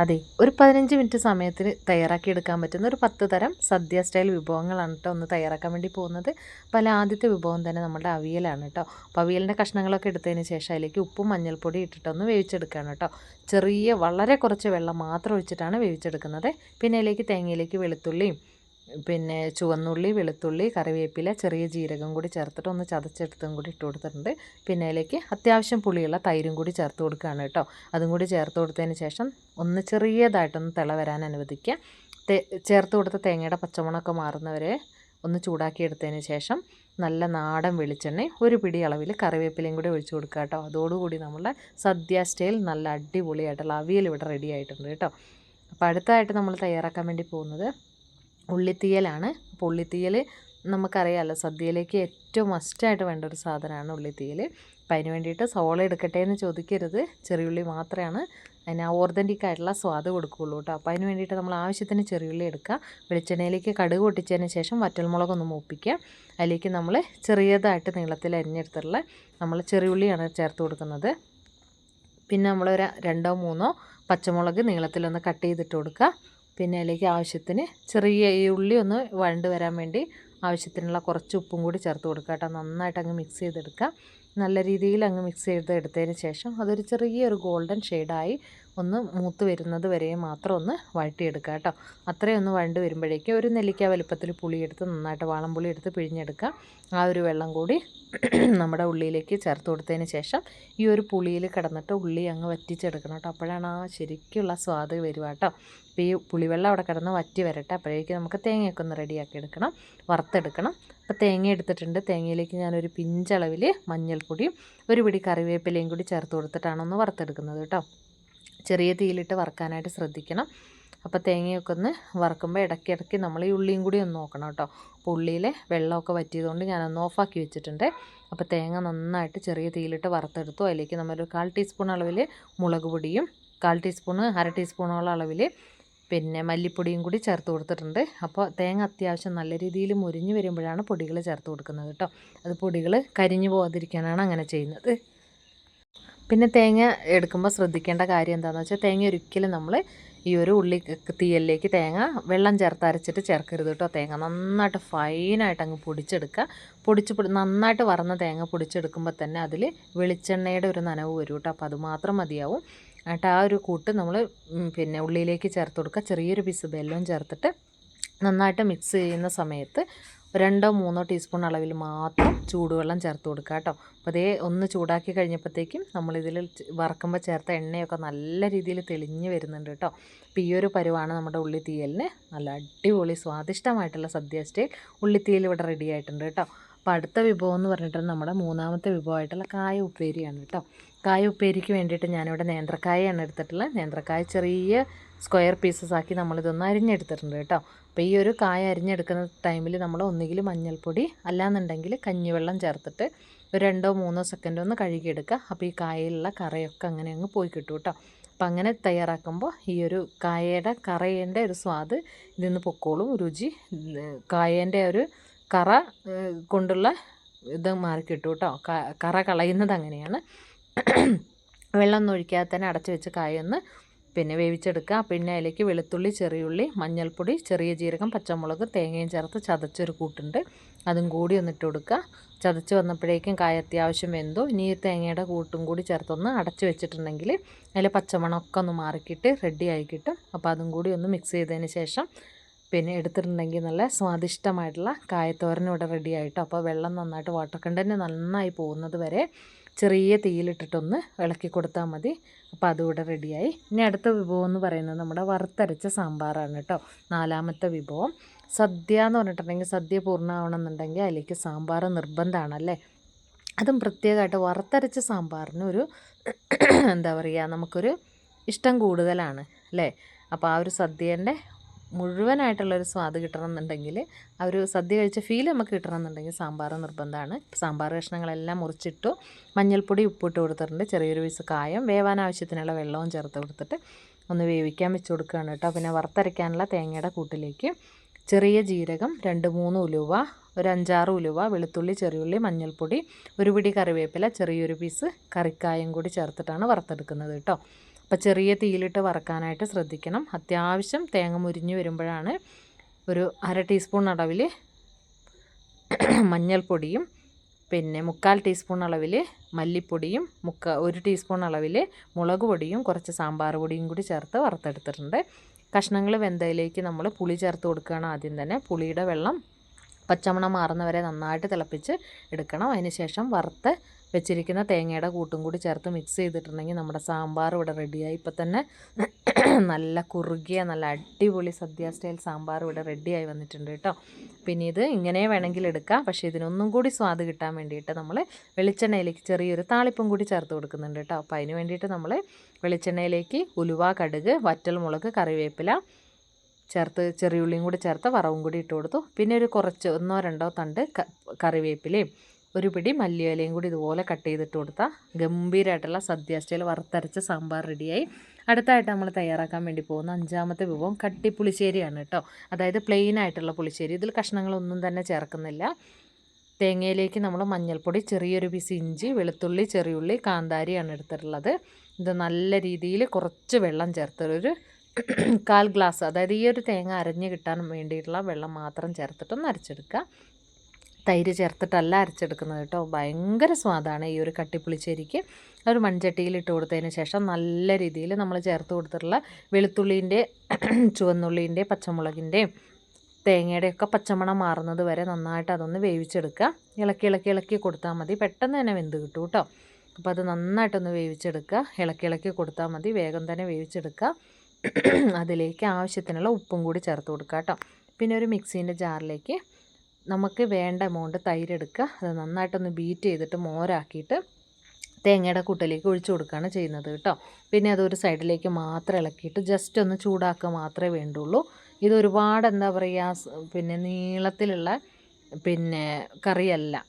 അതെ, ഒരു 15 മിനിറ്റ് സമയത്തിന് തയ്യാറാക്കിയെടുക്കാൻ പറ്റുന്ന ഒരു 10 തരം സദ്യ സ്റ്റൈൽ വിഭവങ്ങളാണ് കേട്ടോ ഒന്ന് തയ്യാറാക്കാൻ വേണ്ടി പോകുന്നത്. അപ്പോൾ ആദ്യത്തെ വിഭവം തന്നെ നമ്മുടെ അവിയലാണ് കേട്ടോ. അപ്പോൾ അവിയലിൻ്റെ കഷ്ണങ്ങളൊക്കെ എടുത്തതിന് ശേഷം അതിലേക്ക് ഉപ്പും മഞ്ഞൾപ്പൊടി ഇട്ടിട്ടൊന്ന് വേവിച്ചെടുക്കുകയാണ് കേട്ടോ. വളരെ കുറച്ച് വെള്ളം മാത്രം ഒഴിച്ചിട്ടാണ് വേവിച്ചെടുക്കുന്നത്. പിന്നെ അതിലേക്ക് തേങ്ങയിലേക്ക് വെളുത്തുള്ളിയും പിന്നെ ചുവന്നുള്ളി, വെളുത്തുള്ളി, കറിവേപ്പില, ചെറിയ ജീരകം കൂടി ചേർത്തിട്ട് ഒന്ന് ചതച്ചെടുത്തും കൂടി ഇട്ട് കൊടുത്തിട്ടുണ്ട്. പിന്നെ അതിലേക്ക് അത്യാവശ്യം പുളിയുള്ള തൈരും കൂടി ചേർത്ത് കൊടുക്കുകയാണ് കേട്ടോ. അതും കൂടി ചേർത്ത് കൊടുത്തതിന് ശേഷം ഒന്ന് ചെറിയതായിട്ടൊന്ന് തിള വരാൻ അനുവദിക്കുക. ചേർത്ത് കൊടുത്ത തേങ്ങയുടെ പച്ചമണമൊക്കെ മാറുന്നവരെ ഒന്ന് ചൂടാക്കി എടുത്തതിന് ശേഷം നല്ല നാടൻ വെളിച്ചെണ്ണ ഒരു പിടി അളവിൽ കറിവേപ്പിലയും കൂടി ഒഴിച്ചു കൊടുക്കുക കേട്ടോ. അതോടുകൂടി നമ്മളുടെ സദ്യ സ്റ്റൈൽ നല്ല അടിപൊളിയായിട്ടുള്ള അവിയൽ ഇവിടെ റെഡി ആയിട്ടുണ്ട് കേട്ടോ. അപ്പോൾ അടുത്തതായിട്ട് നമ്മൾ തയ്യാറാക്കാൻ വേണ്ടി പോകുന്നത് ഉള്ളിത്തീയലാണ്. അപ്പോൾ ഉള്ളിത്തീയൽ നമുക്കറിയാമല്ലോ, സദ്യയിലേക്ക് ഏറ്റവും മസ്റ്റായിട്ട് വേണ്ട ഒരു സാധനമാണ് ഉള്ളിത്തീയൽ. അപ്പോൾ അതിന് വേണ്ടിയിട്ട് സവോള എടുക്കട്ടെ എന്ന് ചോദിക്കരുത്, ചെറിയുള്ളി മാത്രമാണ് അതിന് ഓർഗൻറ്റിക് ആയിട്ടുള്ള സ്വാദ് കൊടുക്കുകയുള്ളൂ കേട്ടോ. അപ്പോൾ അതിന് വേണ്ടിയിട്ട് നമ്മൾ ആവശ്യത്തിന് ചെറിയുള്ളി എടുക്കുക. വെളിച്ചെണ്ണയിലേക്ക് കടുക് പൊട്ടിച്ചതിന് ശേഷം വറ്റൽമുളകൊന്ന് മൂപ്പിക്കുക. അതിലേക്ക് നമ്മൾ ചെറിയതായിട്ട് നീളത്തിൽ അരിഞ്ഞെടുത്തുള്ള നമ്മൾ ചെറിയുള്ളിയാണ് ചേർത്ത് കൊടുക്കുന്നത്. പിന്നെ നമ്മൾ ഒരു 2-3 പച്ചമുളക് നീളത്തിലൊന്ന് കട്ട് ചെയ്തിട്ട് കൊടുക്കുക. പിന്നെ അതിലേക്ക് ആവശ്യത്തിന് ചെറിയ ഈ ഉള്ളി ഒന്ന് വഴണ്ട് വരാൻ വേണ്ടി ആവശ്യത്തിനുള്ള കുറച്ച് ഉപ്പും കൂടി ചേർത്ത് കൊടുക്കുക കേട്ടോ. നന്നായിട്ട് അങ്ങ് മിക്സ് ചെയ്തെടുക്കുക. നല്ല രീതിയിൽ അങ്ങ് മിക്സ് എടുത്തതിന് ശേഷം അതൊരു ചെറിയൊരു ഗോൾഡൻ ഷെയ്ഡായി ഒന്ന് മൂത്ത് വരുന്നത് വരെ മാത്രം ഒന്ന് വഴറ്റിയെടുക്കുക കേട്ടോ. അത്രയും ഒന്ന് വഴണ്ട് വരുമ്പോഴേക്കും ഒരു നെല്ലിക്ക വലുപ്പത്തിൽ പുളിയെടുത്ത് നന്നായിട്ട് വാളംപുളി എടുത്ത് പിഴിഞ്ഞെടുക്കുക. ആ ഒരു വെള്ളം കൂടി നമ്മുടെ ഉള്ളിയിലേക്ക് ചേർത്ത് കൊടുത്തതിന് ശേഷം ഈ ഒരു പുളിയിൽ കിടന്നിട്ട് ഉള്ളി അങ്ങ് വറ്റിച്ചെടുക്കണം കേട്ടോ. അപ്പോഴാണ് ആ ശരിക്കുള്ള സ്വാദ് വരിക കേട്ടോ. അപ്പോൾ ഈ പുളിവെള്ളം അവിടെ കിടന്ന് വറ്റി വരട്ടെ. അപ്പോഴേക്കും നമുക്ക് തേങ്ങയൊക്കെ ഒന്ന് റെഡിയാക്കി എടുക്കണം, വറുത്തെടുക്കണം. അപ്പോൾ തേങ്ങ എടുത്തിട്ടുണ്ട്. തേങ്ങയിലേക്ക് ഞാനൊരു പിഞ്ചളവിൽ മഞ്ഞൾപ്പൊടിയും ഒരു പിടി കറിവേപ്പിലയും കൂടി ചേർത്ത് കൊടുത്തിട്ടാണ് ഒന്ന് വറുത്തെടുക്കുന്നത് കേട്ടോ. ചെറിയ തീയിലിട്ട് വറുക്കാനായിട്ട് ശ്രദ്ധിക്കണം. അപ്പോൾ തേങ്ങയൊക്കെ ഒന്ന് വറുക്കുമ്പോൾ ഇടയ്ക്കിടയ്ക്ക് നമ്മൾ ഈ ഉള്ളിയും കൂടി ഒന്ന് നോക്കണം കേട്ടോ. അപ്പോൾ ഉള്ളിയിലെ വെള്ളമൊക്കെ വറ്റിയതുകൊണ്ട് ഞാനൊന്ന് ഓഫാക്കി വെച്ചിട്ടുണ്ട്. അപ്പോൾ തേങ്ങ നന്നായിട്ട് ചെറിയ തീയിലിട്ട് വറുത്തെടുത്തു. അതിലേക്ക് നമ്മളൊരു 1/4 ടീസ്പൂൺ അളവിൽ മുളക് പൊടിയും 1/4 ടീസ്പൂൺ 1/2 ടീസ്പൂണോളം അളവിൽ പിന്നെ മല്ലിപ്പൊടിയും കൂടി ചേർത്ത് കൊടുത്തിട്ടുണ്ട്. അപ്പോൾ തേങ്ങ അത്യാവശ്യം നല്ല രീതിയിൽ മുരിഞ്ഞ് വരുമ്പോഴാണ് പൊടികൾ ചേർത്ത് കൊടുക്കുന്നത് കേട്ടോ. അത് പൊടികൾ കരിഞ്ഞു പോകാതിരിക്കാനാണ് അങ്ങനെ ചെയ്യുന്നത്. പിന്നെ തേങ്ങ എടുക്കുമ്പോൾ ശ്രദ്ധിക്കേണ്ട കാര്യം എന്താണെന്ന് വെച്ചാൽ തേങ്ങ ഒരിക്കലും നമ്മൾ ഈ ഒരു ഉള്ളി തീയലിലേക്ക് തേങ്ങ വെള്ളം ചേർത്ത് അരച്ചിട്ട് ചേർക്കരുത് കേട്ടോ. തേങ്ങ നന്നായിട്ട് ഫൈനായിട്ട് അങ്ങ് പൊടിച്ച് നന്നായിട്ട് വറന്ന തേങ്ങ പൊടിച്ചെടുക്കുമ്പോൾ തന്നെ അതിൽ വെളിച്ചെണ്ണയുടെ ഒരു നനവ് വരും കേട്ടോ. അപ്പോൾ അതുമാത്രം മതിയാവും. എന്നിട്ട് ആ ഒരു കൂട്ട് നമ്മൾ പിന്നെ ഉള്ളിയിലേക്ക് ചേർത്ത് കൊടുക്കുക. ചെറിയൊരു പീസ് വെല്ലവും ചേർത്തിട്ട് നന്നായിട്ട് മിക്സ് ചെയ്യുന്ന സമയത്ത് 2-3 ടീസ്പൂൺ അളവിൽ മാത്രം ചൂടുവെള്ളം ചേർത്ത് കൊടുക്കുക കേട്ടോ. അപ്പോൾ അതേ ഒന്ന് ചൂടാക്കി കഴിഞ്ഞപ്പോഴത്തേക്കും നമ്മളിതിൽ വറക്കുമ്പോൾ ചേർത്ത എണ്ണയൊക്കെ നല്ല രീതിയിൽ തെളിഞ്ഞ് വരുന്നുണ്ട് കേട്ടോ. അപ്പോൾ ഈ ഒരു പരുവാണ് നമ്മുടെ ഉള്ളിത്തീയലിന് നല്ല അടിപൊളി സ്വാദിഷ്ടമായിട്ടുള്ള സദ്യ സ്റ്റൈൽ ഉള്ളിത്തീയൽ ഇവിടെ റെഡി ആയിട്ടുണ്ട് കേട്ടോ. അപ്പോൾ അടുത്ത വിഭവം എന്ന് പറഞ്ഞിട്ട് നമ്മുടെ 3ാമത്തെ വിഭവമായിട്ടുള്ള കായ ഉപ്പേരിയാണ് കേട്ടോ. കായ ഉപ്പേരിക്ക് വേണ്ടിയിട്ട് ഞാനിവിടെ നേന്ത്രക്കായയാണ് എടുത്തിട്ടുള്ളത്. നേന്ത്രക്കായ ചെറിയ സ്ക്വയർ പീസസ് ആക്കി നമ്മളിതൊന്ന് അരിഞ്ഞെടുത്തിട്ടുണ്ട് കേട്ടോ. അപ്പോൾ ഈ ഒരു കായ അരിഞ്ഞെടുക്കുന്ന ടൈമിൽ നമ്മൾ ഒന്നുകിൽ മഞ്ഞൾപ്പൊടി അല്ലാന്നുണ്ടെങ്കിൽ കഞ്ഞിവെള്ളം ചേർത്തിട്ട് ഒരു 2-3 സെക്കൻഡ് ഒന്ന് കഴുകിയെടുക്കുക. അപ്പോൾ ഈ കായയിലുള്ള കറയൊക്കെ അങ്ങനെ അങ്ങ് പോയി കിട്ടും കേട്ടോ. അപ്പോൾ അങ്ങനെ തയ്യാറാക്കുമ്പോൾ ഈ ഒരു കായയുടെ കറയേൻ്റെ ഒരു സ്വാദ് ഇതിൽ നിന്ന് പൊക്കോളും. രുചി കായേൻ്റെ ഒരു കറ കൊണ്ടുള്ള ഇത് മാറിക്കിട്ടും കേട്ടോ. കറ കളയുന്നത് അങ്ങനെയാണ്. വെള്ളം ഒന്നും ഒഴിക്കാതെ തന്നെ അടച്ചു വെച്ച് കായൊന്ന് പിന്നെ വേവിച്ചെടുക്കുക. പിന്നെ അതിലേക്ക് വെളുത്തുള്ളി, ചെറിയുള്ളി, മഞ്ഞൾപ്പൊടി, ചെറിയ ജീരകം, പച്ചമുളക്, തേങ്ങയും ചേർത്ത് ചതച്ചൊരു കൂട്ടുണ്ട്. അതും കൂടി ഒന്നിട്ട് കൊടുക്കുക. ചതച്ച് വന്നപ്പോഴേക്കും കായ അത്യാവശ്യം വെന്തു. ഇനി തേങ്ങയുടെ കൂട്ടും കൂടി ചേർത്തൊന്ന് അടച്ചു വെച്ചിട്ടുണ്ടെങ്കിൽ അതിൽ പച്ചമണമൊക്കെ ഒന്ന് മാറിക്കിട്ട് റെഡി ആയി കിട്ടും. അപ്പോൾ അതും കൂടി ഒന്ന് മിക്സ് ചെയ്തതിന് ശേഷം പിന്നെ എടുത്തിട്ടുണ്ടെങ്കിൽ നല്ല സ്വാദിഷ്ടമായിട്ടുള്ള കായത്തോരൻ ഇവിടെ റെഡി ആയിട്ടോ. അപ്പോൾ വെള്ളം നന്നായിട്ട് വാട്ടർ കണ്ടൻറ്റ് നന്നായി പോകുന്നത് വരെ ചെറിയ തീയിലിട്ടിട്ടൊന്ന് ഇളക്കി കൊടുത്താൽ മതി. അപ്പോൾ അതുകൂടെ റെഡിയായി. ഇനി അടുത്ത വിഭവം എന്ന് പറയുന്നത് നമ്മുടെ വറുത്തരച്ച സാമ്പാറാണ് കേട്ടോ. 4ാമത്തെ വിഭവം. സദ്യ എന്ന് പറഞ്ഞിട്ടുണ്ടെങ്കിൽ സദ്യ പൂർണ്ണമാവണമെന്നുണ്ടെങ്കിൽ അതിലേക്ക് സാമ്പാർ നിർബന്ധമാണല്ലേ. അതും പ്രത്യേകമായിട്ട് വറുത്തരച്ച സാമ്പാറിന് ഒരു എന്താ പറയുക, നമുക്കൊരു ഇഷ്ടം കൂടുതലാണ് അല്ലേ. അപ്പോൾ ആ ഒരു സദ്യേൻ്റെ മുഴുവനായിട്ടുള്ളൊരു സ്വാദ് കിട്ടണമെന്നുണ്ടെങ്കിൽ ആ ഒരു സദ്യ കഴിച്ച ഫീൽ നമുക്ക് കിട്ടണമെന്നുണ്ടെങ്കിൽ സാമ്പാർ നിർബന്ധമാണ്. സാമ്പാർ കഷ്ണങ്ങളെല്ലാം മുറിച്ചിട്ടു. മഞ്ഞൾപ്പൊടി ഉപ്പിട്ട് കൊടുത്തിട്ടുണ്ട്. ചെറിയൊരു പീസ് കായം, വേവാൻ ആവശ്യത്തിനുള്ള വെള്ളവും ചേർത്ത് കൊടുത്തിട്ട് ഒന്ന് വേവിക്കാൻ വെച്ച് കൊടുക്കുകയാണ് കേട്ടോ. പിന്നെ വറുത്തരയ്ക്കാനുള്ള തേങ്ങയുടെ കൂട്ടിലേക്ക് ചെറിയ ജീരകം, 2-3 ഉലുവ, ഒരു 5-6 ഉലുവ, വെളുത്തുള്ളി, ചെറിയുള്ളി, മഞ്ഞൾപ്പൊടി, ഒരു പിടി കറിവേപ്പില, ചെറിയൊരു പീസ് കറിക്കായം കൂടി ചേർത്തിട്ടാണ് വറുത്തെടുക്കുന്നത് കേട്ടോ. അപ്പോൾ ചെറിയ തീയിലിട്ട് വറക്കാനായിട്ട് ശ്രദ്ധിക്കണം. അത്യാവശ്യം തേങ്ങ മുരിഞ്ഞ് വരുമ്പോഴാണ് ഒരു 1/2 ടീസ്പൂൺ അളവിൽ മഞ്ഞൾപ്പൊടിയും പിന്നെ 1/4 ടീസ്പൂൺ അളവിൽ മല്ലിപ്പൊടിയും 1 ടീസ്പൂൺ അളവിൽ മുളക് പൊടിയും കുറച്ച് സാമ്പാർ പൊടിയും കൂടി ചേർത്ത് വറുത്തെടുത്തിട്ടുണ്ട്. കഷ്ണങ്ങൾ വെന്തയിലേക്ക് നമ്മൾ പുളി ചേർത്ത് കൊടുക്കുകയാണ്. ആദ്യം തന്നെ പുളിയുടെ വെള്ളം പച്ചമണം മാറുന്നവരെ നന്നായിട്ട് തിളപ്പിച്ച് എടുക്കണം. അതിന് ശേഷം വറുത്ത് വെച്ചിരിക്കുന്ന തേങ്ങയുടെ കൂട്ടും കൂടി ചേർത്ത് മിക്സ് ചെയ്തിട്ടുണ്ടെങ്കിൽ നമ്മുടെ സാമ്പാർ ഇവിടെ റെഡിയായി. ഇപ്പോൾ തന്നെ നല്ല കുറുകിയ നല്ല അടിപൊളി സദ്യ സ്റ്റൈൽ സാമ്പാർ ഇവിടെ റെഡിയായി വന്നിട്ടുണ്ട് കേട്ടോ. പിന്നെ ഇത് ഇങ്ങനെ വേണമെങ്കിൽ എടുക്കാം, പക്ഷേ ഇതിനൊന്നും കൂടി സ്വാദ് കിട്ടാൻ വേണ്ടിയിട്ട് നമ്മൾ വെളിച്ചെണ്ണയിലേക്ക് ചെറിയൊരു താളിപ്പും കൂടി ചേർത്ത് കൊടുക്കുന്നുണ്ട് കേട്ടോ. അപ്പോൾ അതിന് വേണ്ടിയിട്ട് നമ്മൾ വെളിച്ചെണ്ണയിലേക്ക് ഉലുവ, കടുക്, വറ്റൽമുളക്, കറിവേപ്പില ചേർത്ത് ചെറിയുള്ളിയും കൂടി ചേർത്ത് വറവും കൂടി ഇട്ട് കൊടുത്തു. പിന്നെ ഒരു കുറച്ച് 1-2 തണ്ട് കറിവേപ്പിലയും ഒരു പിടി മല്ലിയിലയും കൂടി ഇതുപോലെ കട്ട് ചെയ്തിട്ട് കൊടുത്താൽ ഗംഭീരമായിട്ടുള്ള സദ്യ സ്റ്റൈൽ വറുത്തരച്ച സാമ്പാർ റെഡിയായി. അടുത്തായിട്ട് നമ്മൾ തയ്യാറാക്കാൻ വേണ്ടി പോകുന്ന 5ാമത്തെ വിഭവം കട്ടിപ്പുളിശ്ശേരിയാണ് കേട്ടോ. അതായത് പ്ലെയിൻ ആയിട്ടുള്ള പുളിശ്ശേരി. ഇതിൽ കഷ്ണങ്ങളൊന്നും തന്നെ ചേർക്കുന്നില്ല. തേങ്ങയിലേക്ക് നമ്മൾ മഞ്ഞൾപ്പൊടി, ചെറിയൊരു പീസ് ഇഞ്ചി, വെളുത്തുള്ളി, ചെറിയുള്ളി, കാന്താരിയാണ് എടുത്തിട്ടുള്ളത്. ഇത് നല്ല രീതിയിൽ കുറച്ച് വെള്ളം ചേർത്ത് ഒരു 1/4 ഗ്ലാസ്, അതായത് ഈ ഒരു തേങ്ങ അരഞ്ഞ് കിട്ടാൻ വേണ്ടിയിട്ടുള്ള വെള്ളം മാത്രം ചേർത്തിട്ടൊന്ന് അരച്ചെടുക്കുക. തൈര് ചേർത്തിട്ടല്ല അരച്ചെടുക്കുന്നത് കേട്ടോ. ഭയങ്കര സ്വാദാണ് ഈ ഒരു കട്ടിപ്പുളിശ്ശേരിക്ക്. ഒരു മൺചട്ടിയിൽ ഇട്ട് കൊടുത്തതിന് ശേഷം നല്ല രീതിയിൽ നമ്മൾ ചേർത്ത് കൊടുത്തിട്ടുള്ള വെളുത്തുള്ളീൻ്റെ, ചുവന്നുള്ളീൻ്റെ, പച്ചമുളകിൻ്റെയും തേങ്ങയുടെയൊക്കെ പച്ചമണം മാറുന്നത് വരെ നന്നായിട്ട് അതൊന്ന് വേവിച്ചെടുക്കുക. ഇളക്കി കൊടുത്താൽ മതി, പെട്ടെന്ന് തന്നെ വെന്ത് കിട്ടും കേട്ടോ. അപ്പോൾ അത് നന്നായിട്ടൊന്ന് വേവിച്ചെടുക്കുക. ഇളക്കി കൊടുത്താൽ മതി, വേഗം തന്നെ വേവിച്ചെടുക്കുക. അതിലേക്ക് ആവശ്യത്തിനുള്ള ഉപ്പും കൂടി ചേർത്ത് കൊടുക്കുക കേട്ടോ. പിന്നെ ഒരു മിക്സീൻ്റെ ജാറിലേക്ക് നമുക്ക് വേണ്ട എമൗണ്ട് തൈര് എടുക്കുക. അത് നന്നായിട്ടൊന്ന് ബീറ്റ് ചെയ്തിട്ട് മോരാക്കിയിട്ട് തേങ്ങയുടെ കൂട്ടിലേക്ക് ഒഴിച്ചു കൊടുക്കുകയാണ് ചെയ്യുന്നത് കേട്ടോ. പിന്നെ അതൊരു സൈഡിലേക്ക് മാത്രം ഇളക്കിയിട്ട് ജസ്റ്റ് ഒന്ന് ചൂടാക്കുക മാത്രമേ വേണ്ടുള്ളൂ. ഇത് ഒരുപാട് എന്താ പറയുക, പിന്നെ നീളത്തിലുള്ള പിന്നെ കറിയല്ല,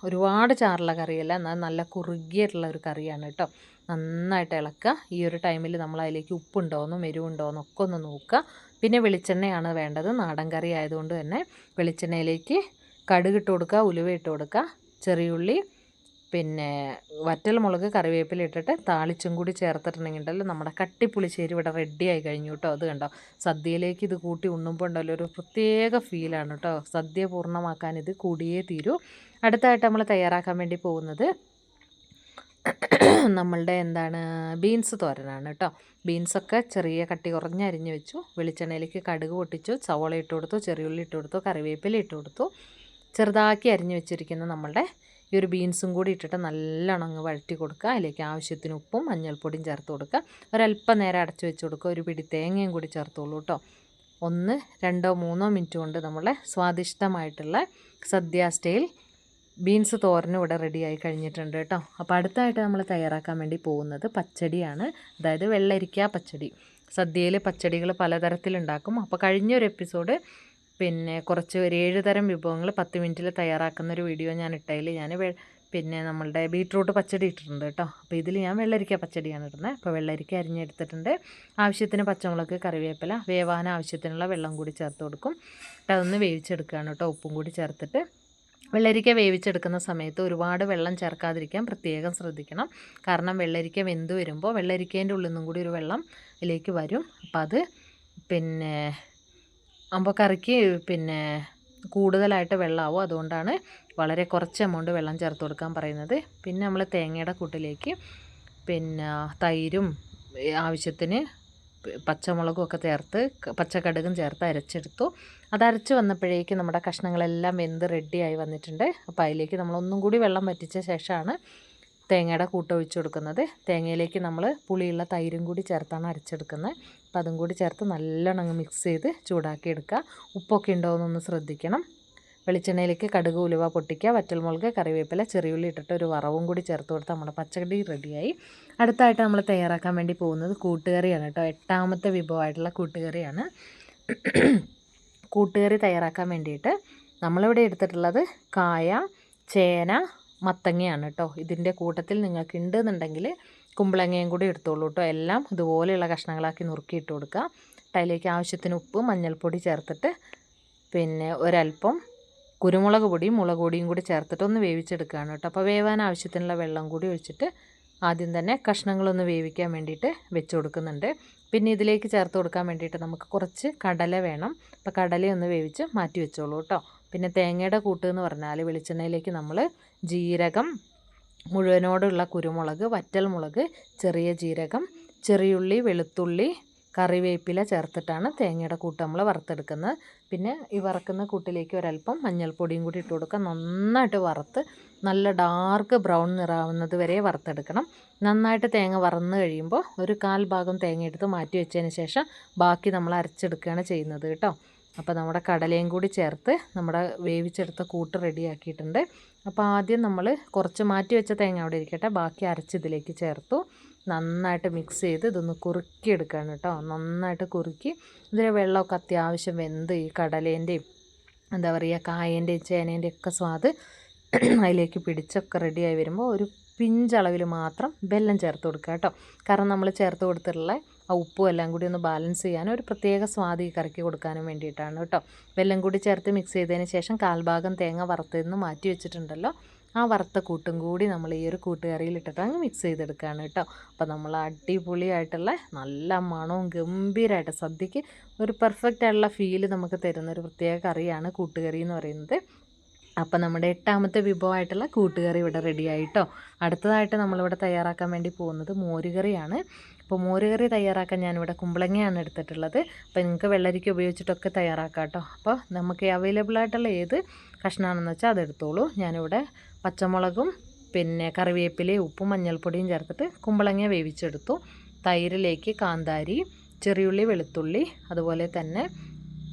ഒരുപാട് ചാറുള്ള കറിയല്ല, എന്നാൽ നല്ല കുറുകിയിട്ടുള്ള ഒരു കറിയാണ് കേട്ടോ. നന്നായിട്ട് ഇളക്കുക. ഈ ഒരു ടൈമിൽ നമ്മൾ അതിലേക്ക് ഉപ്പുണ്ടോയെന്നും എരിവുണ്ടോയെന്നും ഒക്കെ ഒന്ന് നോക്കുക. പിന്നെ വെളിച്ചെണ്ണയാണ് വേണ്ടത്. നാടൻ കറി ആയതുകൊണ്ട് തന്നെ വെളിച്ചെണ്ണയിലേക്ക് കടുക് ഇട്ട് കൊടുക്കുക, ഉലുവ ഇട്ട് കൊടുക്കുക, ചെറിയുള്ളി, പിന്നെ വറ്റൽമുളക്, കറിവേപ്പില ഇട്ടിട്ട് താളിച്ചും കൂടി ചേർത്തിട്ടുണ്ടെങ്കിൽ നമ്മുടെ കട്ടിപ്പുളിശ്ശേരി ഇവിടെ റെഡിയായി കഴിഞ്ഞു കേട്ടോ. അത് കണ്ടോ, സദ്യയിലേക്ക് ഇത് കൂട്ടി ഉണ്ണുമ്പോൾ ഉണ്ടല്ലോ ഒരു പ്രത്യേക ഫീലാണ് കേട്ടോ. സദ്യ പൂർണ്ണമാക്കാൻ ഇത് കൂടിയേ തീരൂ. അടുത്തായിട്ട് നമ്മൾ തയ്യാറാക്കാൻ വേണ്ടി പോകുന്നത് നമ്മളുടെ ബീൻസ് തോരനാണ് കേട്ടോ. ബീൻസൊക്കെ ചെറിയ കട്ടി കുറഞ്ഞ് അരിഞ്ഞ് വെച്ചു. വെളിച്ചെണ്ണയിലേക്ക് കടുക് പൊട്ടിച്ചു, സവോള ഇട്ട് കൊടുത്തു, ചെറിയുള്ളി ഇട്ട് കൊടുത്തു, കറിവേപ്പില ഇട്ട് കൊടുത്തു. ചെറുതാക്കി അരിഞ്ഞ് വെച്ചിരിക്കുന്ന നമ്മളുടെ ഈ ഒരു ബീൻസും കൂടി ഇട്ടിട്ട് നല്ലോണം അങ്ങ് വഴറ്റി കൊടുക്കുക. അതിലേക്ക് ആവശ്യത്തിന് ഉപ്പും മഞ്ഞൾപ്പൊടിയും ചേർത്ത് കൊടുക്കുക. ഒരല്പം നേരം അടച്ചു വെച്ച് കൊടുക്കുക. ഒരു പിടി തേങ്ങയും കൂടി ചേർത്തോളൂ കേട്ടോ. 1, 2, 3 മിനിറ്റ് കൊണ്ട് നമ്മളെ സ്വാദിഷ്ടമായിട്ടുള്ള സദ്യ സ്റ്റൈൽ ബീൻസ് തോരനും ഇവിടെ റെഡിയായി കഴിഞ്ഞിട്ടുണ്ട് കേട്ടോ. അപ്പോൾ അടുത്തായിട്ട് നമ്മൾ തയ്യാറാക്കാൻ വേണ്ടി പോകുന്നത് പച്ചടിയാണ്. അതായത് വെള്ളരിക്ക പച്ചടി. സദ്യയിൽ പച്ചടികൾ പലതരത്തിലുണ്ടാക്കും. അപ്പോൾ കഴിഞ്ഞൊരു എപ്പിസോഡ് പിന്നെ കുറച്ച് ഒരു 7 തരം വിഭവങ്ങൾ 10 മിനിറ്റിൽ തയ്യാറാക്കുന്നൊരു വീഡിയോ ഞാൻ ഇട്ടതിൽ ഞാൻ പിന്നെ നമ്മളുടെ ബീട്രൂട്ട് പച്ചടി ഇട്ടിട്ടുണ്ട് കേട്ടോ. അപ്പോൾ ഇതിൽ ഞാൻ വെള്ളരിക്ക പച്ചടിയാണ് ഇടുന്നത്. അപ്പോൾ വെള്ളരിക്ക അരിഞ്ഞെടുത്തിട്ടുണ്ട്. ആവശ്യത്തിന് പച്ചമുളക്, കറിവേപ്പില, വേവാൻ ആവശ്യത്തിനുള്ള വെള്ളം കൂടി ചേർത്ത് കൊടുക്കും. എന്നിട്ട് അതൊന്ന് വേവിച്ചെടുക്കുകയാണ് കേട്ടോ, ഉപ്പും കൂടി ചേർത്തിട്ട്. വെള്ളരിക്ക വേവിച്ചെടുക്കുന്ന സമയത്ത് ഒരുപാട് വെള്ളം ചേർക്കാതിരിക്കാൻ പ്രത്യേകം ശ്രദ്ധിക്കണം. കാരണം വെള്ളരിക്ക വെന്ത് വരുമ്പോൾ വെള്ളരിക്കേൻ്റെ ഉള്ളിൽ നിന്നും കൂടി ഒരു വെള്ളം ഇതിലേക്ക് വരും. അപ്പോൾ അത് പിന്നെ ആകുമ്പോൾ കറിക്ക് പിന്നെ കൂടുതലായിട്ട് വെള്ളമാവും. അതുകൊണ്ടാണ് വളരെ കുറച്ച് എമൗണ്ട് വെള്ളം ചേർത്ത് കൊടുക്കാൻ പറയുന്നത്. പിന്നെ നമ്മൾ തേങ്ങയുടെ കൂട്ടിലേക്ക് പിന്നെ തൈരും ആവശ്യത്തിന് പച്ചമുളകും ഒക്കെ ചേർത്ത് പച്ചക്കടുകും ചേർത്ത് അരച്ചെടുത്തു. അത് അരച്ച് വന്നപ്പോഴേക്കും നമ്മുടെ കഷ്ണങ്ങളെല്ലാം വെന്ത് റെഡിയായി വന്നിട്ടുണ്ട്. അപ്പോൾ അതിലേക്ക് നമ്മളൊന്നും കൂടി വെള്ളം വറ്റിച്ച ശേഷമാണ് തേങ്ങയുടെ കൂട്ട് ഒഴിച്ച് കൊടുക്കുന്നത്. തേങ്ങയിലേക്ക് നമ്മൾ പുളിയുള്ള തൈരും കൂടി ചേർത്താണ് അരച്ചെടുക്കുന്നത്. അപ്പോൾ അതും കൂടി ചേർത്ത് നല്ലോണം അങ്ങ് മിക്സ് ചെയ്ത് ചൂടാക്കി എടുക്കുക. ഉപ്പൊക്കെ ഉണ്ടോ എന്നൊന്ന് ശ്രദ്ധിക്കണം. വെളിച്ചെണ്ണയിലേക്ക് കടുക്, ഉലുവ പൊട്ടിക്കുക, വറ്റൽമുളക്, കറിവേപ്പില, ചെറിയുള്ളി ഇട്ടിട്ട് ഒരു വറവും കൂടി ചേർത്ത് കൊടുത്ത് നമ്മുടെ പച്ചടി റെഡിയായി. അടുത്തായിട്ട് നമ്മൾ തയ്യാറാക്കാൻ വേണ്ടി പോകുന്നത് കൂട്ടുകറിയാണ് കേട്ടോ. 8ാമത്തെ വിഭവമായിട്ടുള്ള കൂട്ടുകറിയാണ്. കൂട്ടുകറി തയ്യാറാക്കാൻ വേണ്ടിയിട്ട് നമ്മളിവിടെ എടുത്തിട്ടുള്ളത് കായ, ചേന, മത്തങ്ങയാണ് കേട്ടോ. ഇതിൻ്റെ കൂട്ടത്തിൽ നിങ്ങൾക്ക് ഉണ്ടെന്നുണ്ടെങ്കിൽ കുമ്പളങ്ങയും കൂടി എടുത്തോളൂ കേട്ടോ. എല്ലാം ഇതുപോലെയുള്ള കഷ്ണങ്ങളാക്കി നുറുക്കിയിട്ട് കൊടുക്കുക. അതിലേക്ക് ആവശ്യത്തിന് ഉപ്പ്, മഞ്ഞൾപ്പൊടി ചേർത്തിട്ട് പിന്നെ ഒരല്പം കുരുമുളക് പൊടിയും മുളക് പൊടിയും കൂടി ചേർത്തിട്ട് ഒന്ന് വേവിച്ചെടുക്കുകയാണ് കേട്ടോ. അപ്പോൾ വേവാൻ ആവശ്യത്തിനുള്ള വെള്ളം കൂടി ഒഴിച്ചിട്ട് ആദ്യം തന്നെ കഷ്ണങ്ങളൊന്ന് വേവിക്കാൻ വേണ്ടിയിട്ട് വെച്ച് കൊടുക്കുന്നുണ്ട്. പിന്നെ ഇതിലേക്ക് ചേർത്ത് കൊടുക്കാൻ വേണ്ടിയിട്ട് നമുക്ക് കുറച്ച് കടല വേണം. അപ്പോൾ കടലയൊന്ന് വേവിച്ച് മാറ്റി വെച്ചോളൂ കേട്ടോ. പിന്നെ തേങ്ങയുടെ കൂട്ട് എന്ന് പറഞ്ഞാൽ വെളിച്ചെണ്ണയിലേക്ക് നമ്മൾ ജീരകം, മുഴുവനോടുള്ള കുരുമുളക്, വറ്റൽമുളക്, ചെറിയ ജീരകം, ചെറിയുള്ളി, വെളുത്തുള്ളി, കറിവേപ്പില ചേർത്തിട്ടാണ് തേങ്ങയുടെ കൂട്ട് നമ്മൾ വറുത്തെടുക്കുന്നത്. പിന്നെ ഈ വറക്കുന്ന കൂട്ടിലേക്ക് ഒരല്പം മഞ്ഞൾപ്പൊടിയും കൂടി ഇട്ട് കൊടുക്കുക. നന്നായിട്ട് വറുത്ത് നല്ല ഡാർക്ക് ബ്രൗൺ നിറാവുന്നത് വരെ വറുത്തെടുക്കണം. നന്നായിട്ട് തേങ്ങ വറന്ന് കഴിയുമ്പോൾ ഒരു 1/4 ഭാഗം തേങ്ങ എടുത്ത് മാറ്റി വെച്ചതിന് ശേഷം ബാക്കി നമ്മൾ അരച്ചെടുക്കുകയാണ് ചെയ്യുന്നത് കേട്ടോ. അപ്പോൾ നമ്മുടെ കടലയും കൂടി ചേർത്ത് നമ്മുടെ വേവിച്ചെടുത്ത കൂട്ട് റെഡിയാക്കിയിട്ടുണ്ട്. അപ്പോൾ ആദ്യം നമ്മൾ കുറച്ച് മാറ്റി വെച്ച തേങ്ങ അവിടെ ഇരിക്കട്ടെ, ബാക്കി അരച്ചിതിലേക്ക് ചേർത്തു. നന്നായിട്ട് മിക്സ് ചെയ്ത് ഇതൊന്ന് കുറുക്കിയെടുക്കുകയാണ് കേട്ടോ. നന്നായിട്ട് കുറുക്കി ഇതിലെ വെള്ളമൊക്കെ അത്യാവശ്യം വെന്ത് ഈ കടലേൻ്റെയും എന്താ പറയുക കായേൻ്റെയും ചേനേൻ്റെയും ഒക്കെ സ്വാദ് അതിലേക്ക് പിടിച്ചൊക്കെ റെഡിയായി വരുമ്പോൾ ഒരു പിഞ്ചളവിൽ മാത്രം വെല്ലം ചേർത്ത് കൊടുക്കുക കേട്ടോ. കാരണം നമ്മൾ ചേർത്ത് കൊടുത്തിട്ടുള്ള ആ ഉപ്പും എല്ലാം കൂടി ഒന്ന് ബാലൻസ് ചെയ്യാനും ഒരു പ്രത്യേക സ്വാദ് ഈ കറിക്ക് കൊടുക്കാനും വേണ്ടിയിട്ടാണ് കേട്ടോ. വെല്ലം കൂടി ചേർത്ത് മിക്സ് ചെയ്തതിന് ശേഷം 1/4 ഭാഗം തേങ്ങ വറുത്തതിന്ന് മാറ്റി വെച്ചിട്ടുണ്ടല്ലോ, ആ വറുത്ത കൂട്ടും കൂടി നമ്മൾ ഈ ഒരു കൂട്ടുകറിയിൽ ഇട്ടിട്ട് അങ്ങ് മിക്സ് ചെയ്തെടുക്കുകയാണ് കേട്ടോ. അപ്പോൾ നമ്മൾ അടിപൊളിയായിട്ടുള്ള നല്ല മണവും ഗംഭീരമായിട്ട് സദ്യക്ക് ഒരു പെർഫെക്റ്റ് ആയിട്ടുള്ള ഫീല് നമുക്ക് തരുന്ന ഒരു പ്രത്യേക കറിയാണ് കൂട്ടുകറി എന്ന് പറയുന്നത്. അപ്പോൾ നമ്മുടെ 8ാമത്തെ വിഭവമായിട്ടുള്ള കൂട്ടുകറി ഇവിടെ റെഡിയായിട്ടോ. അടുത്തതായിട്ട് നമ്മളിവിടെ തയ്യാറാക്കാൻ വേണ്ടി പോകുന്നത് മോരുകറിയാണ്. അപ്പോൾ മോരുകറി തയ്യാറാക്കാൻ ഞാനിവിടെ കുമ്പളങ്ങയാണ് എടുത്തിട്ടുള്ളത്. അപ്പോൾ നിങ്ങൾക്ക് വെള്ളരിക്ക ഉപയോഗിച്ചിട്ടൊക്കെ തയ്യാറാക്കാം കേട്ടോ. അപ്പോൾ നമുക്ക് അവൈലബിൾ ആയിട്ടുള്ള ഏത് കഷ്ണമാണെന്ന് വെച്ചാൽ അതെടുത്തോളൂ. ഞാനിവിടെ പച്ചമുളകും പിന്നെ കറിവേപ്പിലയും ഉപ്പും മഞ്ഞൾപ്പൊടിയും ചേർത്തിട്ട് കുമ്പളങ്ങ വേവിച്ചെടുത്തു. തൈരിലേക്ക് കാന്താരി, ചെറിയുള്ളി, വെളുത്തുള്ളി, അതുപോലെ തന്നെ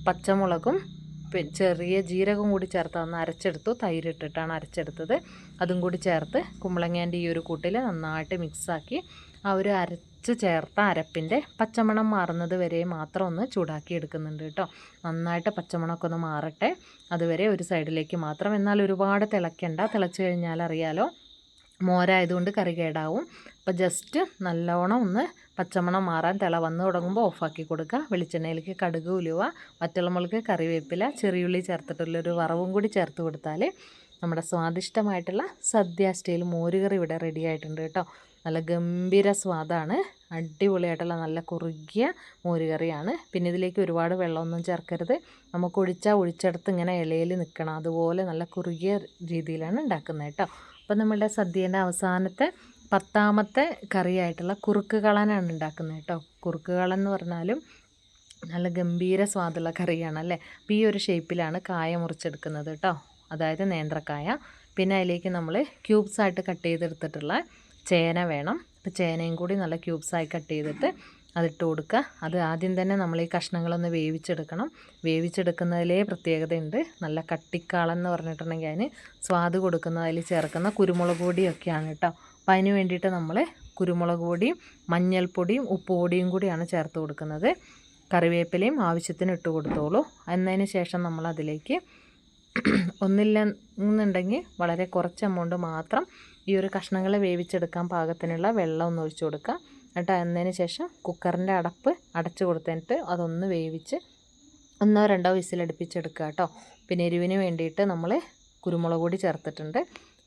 പച്ചമുളകും ചെറിയ ജീരകം കൂടി ചേർത്ത് ഒന്ന് അരച്ചെടുത്തു. തൈരിട്ടിട്ടാണ് അരച്ചെടുത്തത്. അതും കൂടി ചേർത്ത് കുമ്പളങ്ങേൻ്റെ ഈ ഒരു കൂട്ടിൽ നന്നായിട്ട് മിക്സാക്കി ആ ഒരു അരച്ച് ചേർത്ത അരപ്പിൻ്റെ പച്ചമണം മാറുന്നത് വരെ മാത്രം ഒന്ന് ചൂടാക്കി എടുക്കുന്നുണ്ട് കേട്ടോ. നന്നായിട്ട് പച്ചമണമൊക്കെ ഒന്ന് മാറട്ടെ, അതുവരെ ഒരു സൈഡിലേക്ക് മാത്രം. എന്നാൽ ഒരുപാട് തിളയ്ക്കണ്ട, തിളച്ച് കഴിഞ്ഞാൽ അറിയാലോ മോരായതുകൊണ്ട് കറി കേടാവും. അപ്പോൾ ജസ്റ്റ് നല്ലോണം ഒന്ന് പച്ചമണം മാറാൻ തിള വന്ന് തുടങ്ങുമ്പോൾ ഓഫാക്കി കൊടുക്കുക. വെളിച്ചെണ്ണയിലേക്ക് കടുക്, ഉലുവ, വറ്റൽമുളക്, കറിവേപ്പില, ചെറിയുള്ളി ചേർത്തിട്ടുള്ളൊരു വറവും കൂടി ചേർത്ത് കൊടുത്താൽ നമ്മുടെ സ്വാദിഷ്ടമായിട്ടുള്ള സദ്യ സ്റ്റൈൽ മോരുകറി ഇവിടെ റെഡി ആയിട്ടുണ്ട് കേട്ടോ. നല്ല ഗംഭീര സ്വാദാണ്, അടിപൊളിയായിട്ടുള്ള നല്ല കുറുകിയ മോരുകറിയാണ്. പിന്നെ ഇതിലേക്ക് ഒരുപാട് വെള്ളമൊന്നും ചേർക്കരുത്. നമുക്ക് ഒഴിച്ചെടുത്ത് ഇങ്ങനെ ഇലയിൽ നിൽക്കണം, അതുപോലെ നല്ല കുറുകിയ രീതിയിലാണ് ഉണ്ടാക്കുന്നത് കേട്ടോ. അപ്പം നമ്മളുടെ സദ്യേൻ്റെ അവസാനത്തെ 10ാമത്തെ കറിയായിട്ടുള്ള കുറുക്ക് കളനാണ് ഉണ്ടാക്കുന്നത് കേട്ടോ. കുറുക്ക് കളൻ എന്ന് പറഞ്ഞാലും നല്ല ഗംഭീര സ്വാദുള്ള കറിയാണല്ലേ. അപ്പോൾ ഈ ഒരു ഷേപ്പിലാണ് കായ മുറിച്ചെടുക്കുന്നത് കേട്ടോ, അതായത് നേന്ത്രക്കായ. പിന്നെ അതിലേക്ക് നമ്മൾ ക്യൂബ്സായിട്ട് കട്ട് ചെയ്തെടുത്തിട്ടുള്ള ചേന വേണം. അപ്പോൾ ചേനയും കൂടി നല്ല ക്യൂബ്സായി കട്ട് ചെയ്തിട്ട് അതിട്ട് കൊടുക്കുക. അത് ആദ്യം തന്നെ നമ്മൾ ഈ കഷ്ണങ്ങളൊന്ന് വേവിച്ചെടുക്കണം. വേവിച്ചെടുക്കുന്നതിലേ പ്രത്യേകതയുണ്ട്. നല്ല കട്ടിക്കാളൻ എന്ന് പറഞ്ഞിട്ടുണ്ടെങ്കിൽ അതിന് സ്വാദ് കൊടുക്കുന്ന അതിൽ ചേർക്കുന്ന കുരുമുളക് പൊടിയൊക്കെയാണ് കേട്ടോ. അപ്പോൾ അതിന് വേണ്ടിയിട്ട് നമ്മൾ കുരുമുളക് പൊടിയും മഞ്ഞൾപ്പൊടിയും ഉപ്പുപൊടിയും കൂടിയാണ് ചേർത്ത് കൊടുക്കുന്നത്. കറിവേപ്പിലയും ആവശ്യത്തിന് ഇട്ട് കൊടുത്തോളൂ. എന്നതിന് ശേഷം നമ്മൾ അതിലേക്ക് ഒന്നില്ലെന്നുണ്ടെങ്കിൽ വളരെ കുറച്ച് എമൗണ്ട് മാത്രം ഈ ഒരു കഷ്ണങ്ങൾ വേവിച്ചെടുക്കാൻ പാകത്തിനുള്ള വെള്ളം ഒന്ന് ഒഴിച്ചു കൊടുക്കുക. എന്നിട്ട് അതിന് ശേഷം കുക്കറിൻ്റെ അടച്ച് കൊടുത്തിട്ട് അതൊന്ന് വേവിച്ച് 1-2 വിസിലടുപ്പിച്ചെടുക്കുക കേട്ടോ. പിന്നെ എരിവിന് വേണ്ടിയിട്ട് നമ്മൾ കുരുമുളക് പൊടി ചേർത്തിട്ടുണ്ട്.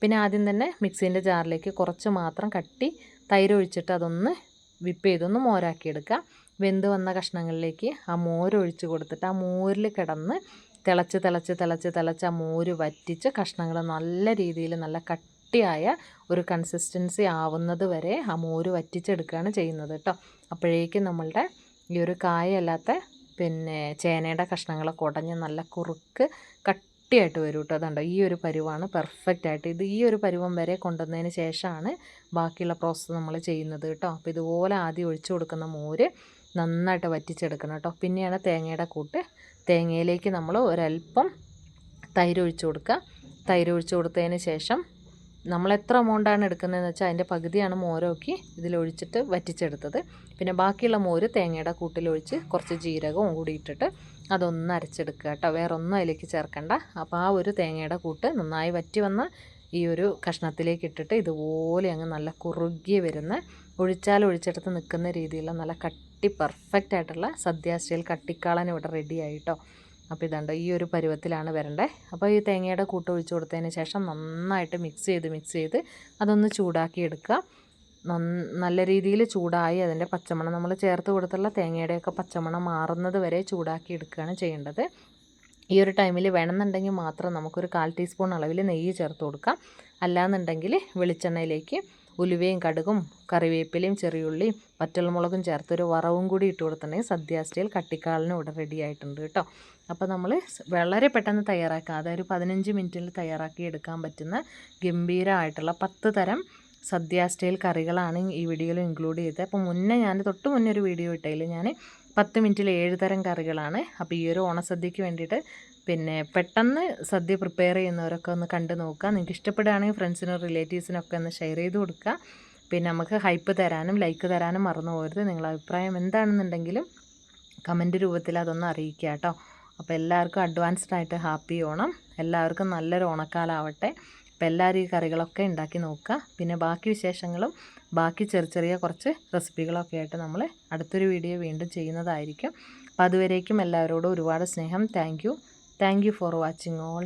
പിന്നെ ആദ്യം തന്നെ മിക്സീൻ്റെ ജാറിലേക്ക് കുറച്ച് മാത്രം കട്ടി തൈര് ഒഴിച്ചിട്ട് അതൊന്ന് വിപ്പ് ചെയ്തൊന്ന് മോരാക്കിയെടുക്കുക. വെന്ത് വന്ന കഷ്ണങ്ങളിലേക്ക് ആ മോരൊഴിച്ച് കൊടുത്തിട്ട് ആ മോരിൽ കിടന്ന് തിളച്ച് ആ മോര് വറ്റിച്ച് കഷ്ണങ്ങൾ നല്ല രീതിയിൽ നല്ല കട്ടിയായ ഒരു കൺസിസ്റ്റൻസി ആവുന്നത് വരെ ആ മോര് വറ്റിച്ചെടുക്കുകയാണ് ചെയ്യുന്നത് കേട്ടോ. അപ്പോഴേക്കും നമ്മളുടെ ഈ ഒരു കായല്ലാത്ത പിന്നെ ചേനയുടെ കഷ്ണങ്ങളൊക്കെ ഉടഞ്ഞ് നല്ല കുറുക്ക് കട്ടിയായിട്ട് വരും കേട്ടോ. അതുണ്ടോ, ഈ ഒരു പരുവാണ് പെർഫെക്റ്റായിട്ട്. ഈ ഒരു പരുവം വരെ കൊണ്ടുവന്നതിന് ശേഷമാണ് ബാക്കിയുള്ള പ്രോസസ്സ് നമ്മൾ ചെയ്യുന്നത് കേട്ടോ. അപ്പോൾ ഇതുപോലെ ആദ്യം ഒഴിച്ചു കൊടുക്കുന്ന മോര് നന്നായിട്ട് വറ്റിച്ചെടുക്കണം കേട്ടോ. പിന്നെയാണ് തേങ്ങയുടെ കൂട്ട്. തേങ്ങയിലേക്ക് നമ്മൾ ഒരല്പം തൈര് ഒഴിച്ചു കൊടുക്കുക. തൈര് ഒഴിച്ചു കൊടുത്തതിന് ശേഷം നമ്മൾ എത്ര എമൗണ്ടാണ് എടുക്കുന്നതെന്ന് വെച്ചാൽ അതിൻ്റെ പകുതിയാണ് മോരൊക്കെ ഇതിലൊഴിച്ചിട്ട് വറ്റിച്ചെടുത്തത്. പിന്നെ ബാക്കിയുള്ള മോര് തേങ്ങയുടെ കൂട്ടിലൊഴിച്ച് കുറച്ച് ജീരകവും കൂടി ഇട്ടിട്ട് അതൊന്ന് അരച്ചെടുക്കുക കേട്ടോ. വേറെ ഒന്നും അതിലേക്ക് ചേർക്കണ്ട. അപ്പോൾ ആ ഒരു തേങ്ങയുടെ കൂട്ട് നന്നായി വറ്റി വന്ന ഈ ഒരു കഷ്ണത്തിലേക്ക് ഇട്ടിട്ട് ഇതുപോലെ അങ്ങ് നല്ല കുറുകി വരുന്ന ഒഴിച്ചെടുത്ത് നിൽക്കുന്ന രീതിയിലുള്ള നല്ല കട്ടി പെർഫെക്റ്റ് ആയിട്ടുള്ള സദ്യ സ്റ്റൈൽ കട്ടിക്കാളൻ ഇവിടെ റെഡി ആയിട്ടോ. അപ്പോൾ ഇതുണ്ട്, ഈ ഒരു പരുവത്തിലാണ് വരേണ്ടത്. അപ്പോൾ ഈ തേങ്ങയുടെ കൂട്ട് ഒഴിച്ച് കൊടുത്തതിന് ശേഷം നന്നായിട്ട് മിക്സ് ചെയ്ത് അതൊന്ന് ചൂടാക്കി എടുക്കുക. നല്ല രീതിയിൽ ചൂടായി അതിൻ്റെ പച്ചമണം നമ്മൾ ചേർത്ത് കൊടുത്തുള്ള തേങ്ങയുടെയൊക്കെ പച്ചമണം മാറുന്നത് വരെ ചൂടാക്കി എടുക്കുകയാണ് ചെയ്യേണ്ടത്. ഈ ഒരു ടൈമിൽ വേണമെന്നുണ്ടെങ്കിൽ മാത്രം നമുക്കൊരു 1/4 ടീസ്പൂൺ അളവിൽ നെയ്യ് ചേർത്ത് കൊടുക്കാം. അല്ലാന്നുണ്ടെങ്കിൽ വെളിച്ചെണ്ണയിലേക്ക് ഉലുവയും കടുകും കറിവേപ്പിലയും ചെറിയുള്ളിയും വറ്റൽമുളകും ചേർത്തൊരു വറവും കൂടി ഇട്ട് കൊടുത്തിട്ടുണ്ടെങ്കിൽ സദ്യ സ്റ്റൈൽ കട്ടിക്കാളിന് ഇവിടെ റെഡി ആയിട്ടുണ്ട് കേട്ടോ. അപ്പോൾ നമ്മൾ വളരെ പെട്ടെന്ന് തയ്യാറാക്കുക, അതായത് 15 മിനിറ്റിൽ തയ്യാറാക്കി എടുക്കാൻ പറ്റുന്ന ഗംഭീരമായിട്ടുള്ള 10 തരം സദ്യ സ്റ്റൈൽ കറികളാണ് ഈ വീഡിയോയിൽ ഇൻക്ലൂഡ് ചെയ്തത്. അപ്പോൾ തൊട്ട് മുന്നേ ഒരു വീഡിയോ ഇട്ടതിൽ ഞാൻ 10 മിനിറ്റിൽ 7 തരം കറികളാണ്. അപ്പോൾ ഈ ഒരു ഓണസദ്യക്ക് വേണ്ടിയിട്ട് പെട്ടെന്ന് സദ്യ പ്രിപ്പയർ ചെയ്യുന്നവരൊക്കെ ഒന്ന് കണ്ടു നോക്കുക. നിങ്ങൾക്ക് ഇഷ്ടപ്പെടുകയാണെങ്കിൽ ഫ്രണ്ട്സിനും റിലേറ്റീവ്സിനൊക്കെ ഒന്ന് ഷെയർ ചെയ്ത് കൊടുക്കുക. പിന്നെ നമുക്ക് ഹൈപ്പ് തരാനും ലൈക്ക് തരാനും മറന്നു പോകരുത്. നിങ്ങളുടെ അഭിപ്രായം എന്താണെന്നുണ്ടെങ്കിലും കമൻറ്റ് രൂപത്തിൽ അതൊന്ന് അറിയിക്കുക കേട്ടോ. അപ്പോൾ എല്ലാവർക്കും അഡ്വാൻസ്ഡ് ആയിട്ട് ഹാപ്പി ഓണം, എല്ലാവർക്കും നല്ലൊരു ഓണക്കാലാവട്ടെ. അപ്പോൾ എല്ലാവരും ഈ കറികളൊക്കെ ഉണ്ടാക്കി നോക്കുക. പിന്നെ ബാക്കി വിശേഷങ്ങളും ബാക്കി ചെറിയ കുറച്ച് റെസിപ്പികളൊക്കെ ആയിട്ട് നമ്മൾ അടുത്തൊരു വീഡിയോ വീണ്ടും ചെയ്യുന്നതായിരിക്കും. അപ്പോൾ അതുവരേക്കും എല്ലാവരോടും ഒരുപാട് സ്നേഹം. Thank you for watching all.